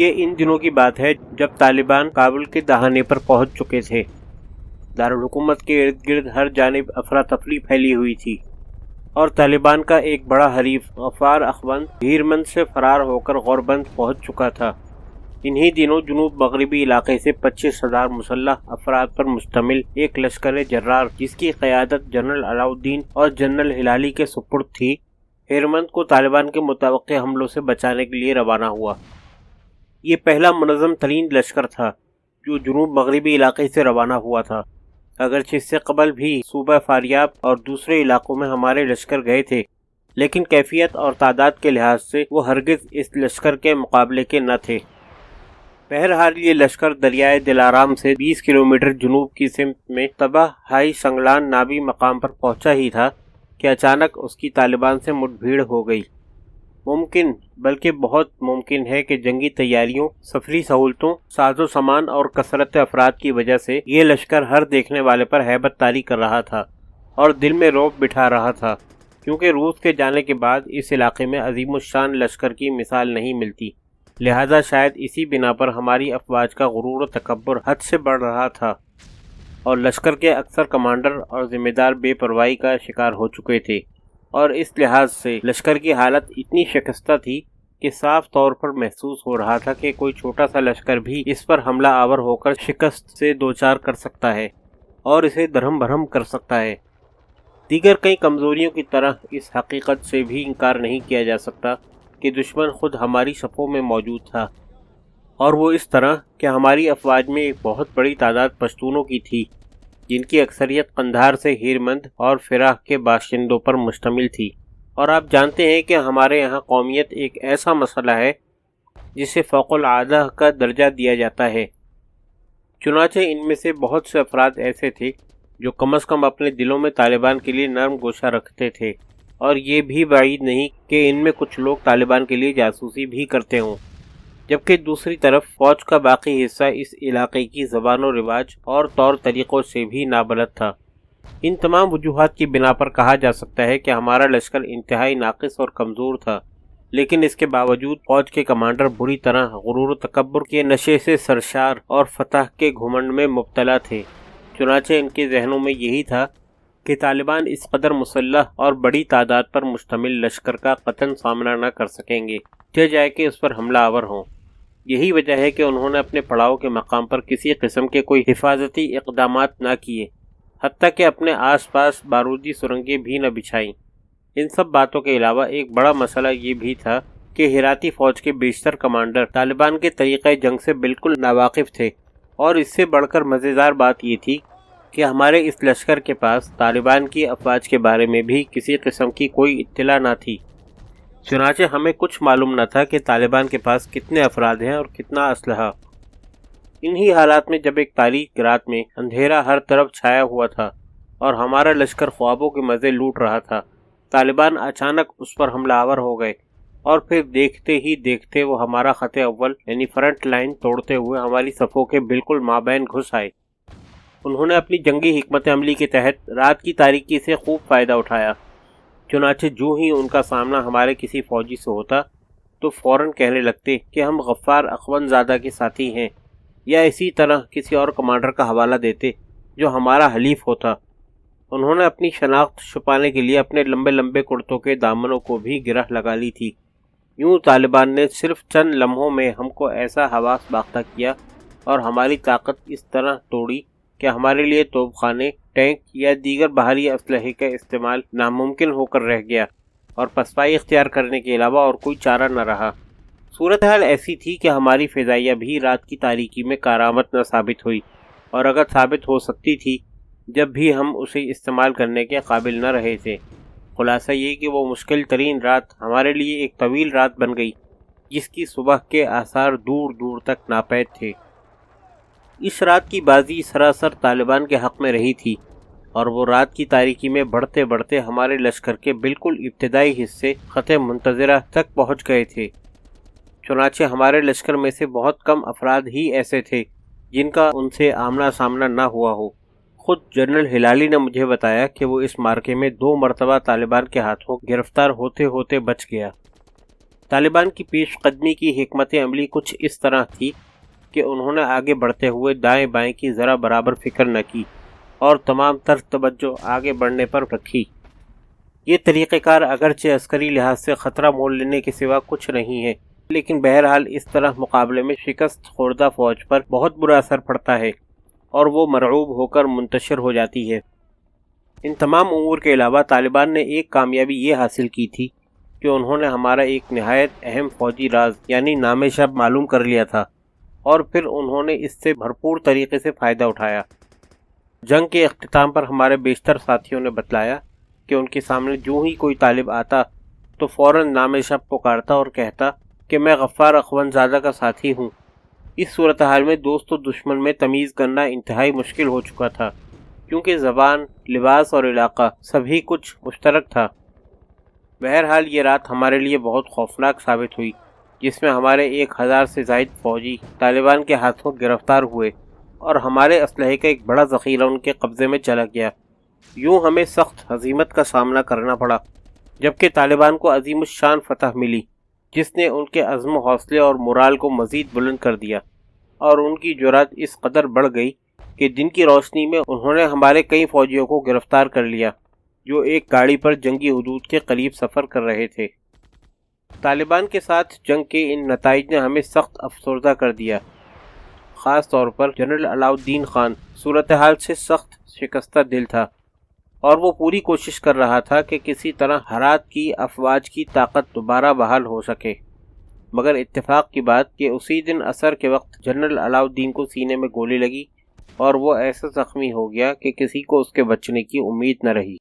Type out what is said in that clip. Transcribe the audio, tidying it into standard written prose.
یہ ان دنوں کی بات ہے جب طالبان کابل کے دہانے پر پہنچ چکے تھے۔ دارالحکومت کے ارد گرد ہر جانب افراتفری پھیلی ہوئی تھی اور طالبان کا ایک بڑا حریف غفار اخوند ہیرمند سے فرار ہو کر غوربند پہنچ چکا تھا۔ انہی دنوں جنوب مغربی علاقے سے 25,000 مسلح افراد پر مشتمل ایک لشکر جرار جس کی قیادت جنرل علاؤالدین اور جنرل ہلالی کے سپرد تھی، ہیرمند کو طالبان کے متوقع حملوں سے بچانے کے لیے روانہ ہوا۔ یہ پہلا منظم ترین لشکر تھا جو جنوب مغربی علاقے سے روانہ ہوا تھا۔ اگرچہ اس سے قبل بھی صوبہ فاریاب اور دوسرے علاقوں میں ہمارے لشکر گئے تھے، لیکن کیفیت اور تعداد کے لحاظ سے وہ ہرگز اس لشکر کے مقابلے کے نہ تھے۔ بہرحال یہ لشکر دریائے دلارام سے 20 کلومیٹر جنوب کی سمت میں تباہ ہائی سنگلان نابی مقام پر پہنچا ہی تھا کہ اچانک اس کی طالبان سے مٹ بھیڑ ہو گئی۔ ممکن بلکہ بہت ممکن ہے کہ جنگی تیاریوں، سفری سہولتوں، ساز و سامان اور کثرت افراد کی وجہ سے یہ لشکر ہر دیکھنے والے پر ہیبت طاری کر رہا تھا اور دل میں رعب بٹھا رہا تھا، کیونکہ روس کے جانے کے بعد اس علاقے میں عظیم الشان لشکر کی مثال نہیں ملتی۔ لہذا شاید اسی بنا پر ہماری افواج کا غرور و تکبر حد سے بڑھ رہا تھا اور لشکر کے اکثر کمانڈر اور ذمہ دار بے پرواہی کا شکار ہو چکے تھے، اور اس لحاظ سے لشکر کی حالت اتنی شکستہ تھی کہ صاف طور پر محسوس ہو رہا تھا کہ کوئی چھوٹا سا لشکر بھی اس پر حملہ آور ہو کر شکست سے دوچار کر سکتا ہے اور اسے درہم برہم کر سکتا ہے۔ دیگر کئی کمزوریوں کی طرح اس حقیقت سے بھی انکار نہیں کیا جا سکتا کہ دشمن خود ہماری صفوں میں موجود تھا، اور وہ اس طرح کہ ہماری افواج میں ایک بہت بڑی تعداد پشتونوں کی تھی، جن کی اکثریت قندھار سے ہیرمند اور فراہ کے باشندوں پر مشتمل تھی۔ اور آپ جانتے ہیں کہ ہمارے یہاں قومیت ایک ایسا مسئلہ ہے جسے فوق العادہ کا درجہ دیا جاتا ہے۔ چنانچہ ان میں سے بہت سے افراد ایسے تھے جو کم از کم اپنے دلوں میں طالبان کے لیے نرم گوشہ رکھتے تھے، اور یہ بھی بعید نہیں کہ ان میں کچھ لوگ طالبان کے لیے جاسوسی بھی کرتے ہوں، جبکہ دوسری طرف فوج کا باقی حصہ اس علاقے کی زبان و رواج اور طور طریقوں سے بھی نابلد تھا۔ ان تمام وجوہات کی بنا پر کہا جا سکتا ہے کہ ہمارا لشکر انتہائی ناقص اور کمزور تھا، لیکن اس کے باوجود فوج کے کمانڈر بری طرح غرور و تکبر کے نشے سے سرشار اور فتح کے گھمنڈ میں مبتلا تھے۔ چنانچہ ان کے ذہنوں میں یہی تھا کہ طالبان اس قدر مسلح اور بڑی تعداد پر مشتمل لشکر کا قطعاً سامنا نہ کر سکیں گے، جائے کہ اس پر حملہ آور ہوں۔ یہی وجہ ہے کہ انہوں نے اپنے پڑاؤ کے مقام پر کسی قسم کے کوئی حفاظتی اقدامات نہ کیے، حتیٰ کہ اپنے آس پاس بارودی سرنگیں بھی نہ بچھائیں۔ ان سب باتوں کے علاوہ ایک بڑا مسئلہ یہ بھی تھا کہ ہیراتی فوج کے بیشتر کمانڈر طالبان کے طریقہ جنگ سے بالکل ناواقف تھے، اور اس سے بڑھ کر مزیدار بات یہ تھی کہ ہمارے اس لشکر کے پاس طالبان کی افواج کے بارے میں بھی کسی قسم کی کوئی اطلاع نہ تھی۔ چنانچہ ہمیں کچھ معلوم نہ تھا کہ طالبان کے پاس کتنے افراد ہیں اور کتنا اسلحہ۔ انہی حالات میں جب ایک تاریک رات میں اندھیرا ہر طرف چھایا ہوا تھا اور ہمارا لشکر خوابوں کے مزے لوٹ رہا تھا، طالبان اچانک اس پر حملہ آور ہو گئے، اور پھر دیکھتے ہی دیکھتے وہ ہمارا خط اول یعنی فرنٹ لائن توڑتے ہوئے ہماری صفوں کے بالکل مابین گھس آئے۔ انہوں نے اپنی جنگی حکمت عملی کے تحت رات کی تاریکی سے خوب فائدہ اٹھایا۔ چنانچہ جو ہی ان کا سامنا ہمارے کسی فوجی سے ہوتا تو فوراً کہنے لگتے کہ ہم غفار اخوند زادہ کے ساتھی ہیں، یا اسی طرح کسی اور کمانڈر کا حوالہ دیتے جو ہمارا حلیف ہوتا۔ انہوں نے اپنی شناخت چھپانے کے لیے اپنے لمبے لمبے کرتوں کے دامنوں کو بھی گرہ لگا لی تھی۔ یوں طالبان نے صرف چند لمحوں میں ہم کو ایسا حواس باختہ کیا اور ہماری طاقت اس طرح توڑی کہ ہمارے لیے توپ خانے، ٹینک یا دیگر بحری اسلحے کا استعمال ناممکن ہو کر رہ گیا، اور پسپائی اختیار کرنے کے علاوہ اور کوئی چارہ نہ رہا۔ صورتحال ایسی تھی کہ ہماری فضائیہ بھی رات کی تاریکی میں کارآمد نہ ثابت ہوئی، اور اگر ثابت ہو سکتی تھی جب بھی ہم اسے استعمال کرنے کے قابل نہ رہے تھے۔ خلاصہ یہ کہ وہ مشکل ترین رات ہمارے لیے ایک طویل رات بن گئی، جس کی صبح کے آثار دور دور تک ناپید تھے۔ اس رات کی بازی سراسر طالبان کے حق میں رہی تھی، اور وہ رات کی تاریکی میں بڑھتے بڑھتے ہمارے لشکر کے بالکل ابتدائی حصے خط منتظرہ تک پہنچ گئے تھے۔ چنانچہ ہمارے لشکر میں سے بہت کم افراد ہی ایسے تھے جن کا ان سے آمنا سامنا نہ ہوا ہو۔ خود جنرل ہلالی نے مجھے بتایا کہ وہ اس مارکے میں 2 مرتبہ طالبان کے ہاتھوں گرفتار ہوتے ہوتے بچ گیا۔ طالبان کی پیش قدمی کی حکمت عملی کچھ اس طرح تھی کہ انہوں نے آگے بڑھتے ہوئے دائیں بائیں کی ذرا برابر فکر نہ کی اور تمام تر توجہ آگے بڑھنے پر رکھی۔ یہ طریقہ کار اگرچہ عسکری لحاظ سے خطرہ مول لینے کے سوا کچھ نہیں ہے، لیکن بہرحال اس طرح مقابلے میں شکست خوردہ فوج پر بہت برا اثر پڑتا ہے اور وہ مرعوب ہو کر منتشر ہو جاتی ہے۔ ان تمام امور کے علاوہ طالبان نے ایک کامیابی یہ حاصل کی تھی کہ انہوں نے ہمارا ایک نہایت اہم فوجی راز یعنی نام شب معلوم کر لیا تھا، اور پھر انہوں نے اس سے بھرپور طریقے سے فائدہ اٹھایا۔ جنگ کے اختتام پر ہمارے بیشتر ساتھیوں نے بتلایا کہ ان کے سامنے جو ہی کوئی طالب آتا تو فوراً نام شب پکارتا اور کہتا کہ میں غفار اخون زادہ کا ساتھی ہوں۔ اس صورتحال میں دوست و دشمن میں تمیز کرنا انتہائی مشکل ہو چکا تھا، کیونکہ زبان، لباس اور علاقہ سبھی کچھ مشترک تھا۔ بہرحال یہ رات ہمارے لیے بہت خوفناک ثابت ہوئی، جس میں ہمارے 1000 سے زائد فوجی طالبان کے ہاتھوں گرفتار ہوئے اور ہمارے اسلحے کا ایک بڑا ذخیرہ ان کے قبضے میں چلا گیا۔ یوں ہمیں سخت ہزیمت کا سامنا کرنا پڑا، جبکہ طالبان کو عظیم الشان فتح ملی، جس نے ان کے عزم و حوصلے اور مورال کو مزید بلند کر دیا، اور ان کی جرات اس قدر بڑھ گئی کہ دن کی روشنی میں انہوں نے ہمارے کئی فوجیوں کو گرفتار کر لیا جو ایک گاڑی پر جنگی حدود کے قریب سفر کر رہے تھے۔ طالبان کے ساتھ جنگ کے ان نتائج نے ہمیں سخت افسردہ کر دیا، خاص طور پر جنرل علاء الدین خان صورتحال سے سخت شکستہ دل تھا، اور وہ پوری کوشش کر رہا تھا کہ کسی طرح ہرات کی افواج کی طاقت دوبارہ بحال ہو سکے، مگر اتفاق کی بات کہ اسی دن عصر کے وقت جنرل علاء الدین کو سینے میں گولی لگی اور وہ ایسا زخمی ہو گیا کہ کسی کو اس کے بچنے کی امید نہ رہی۔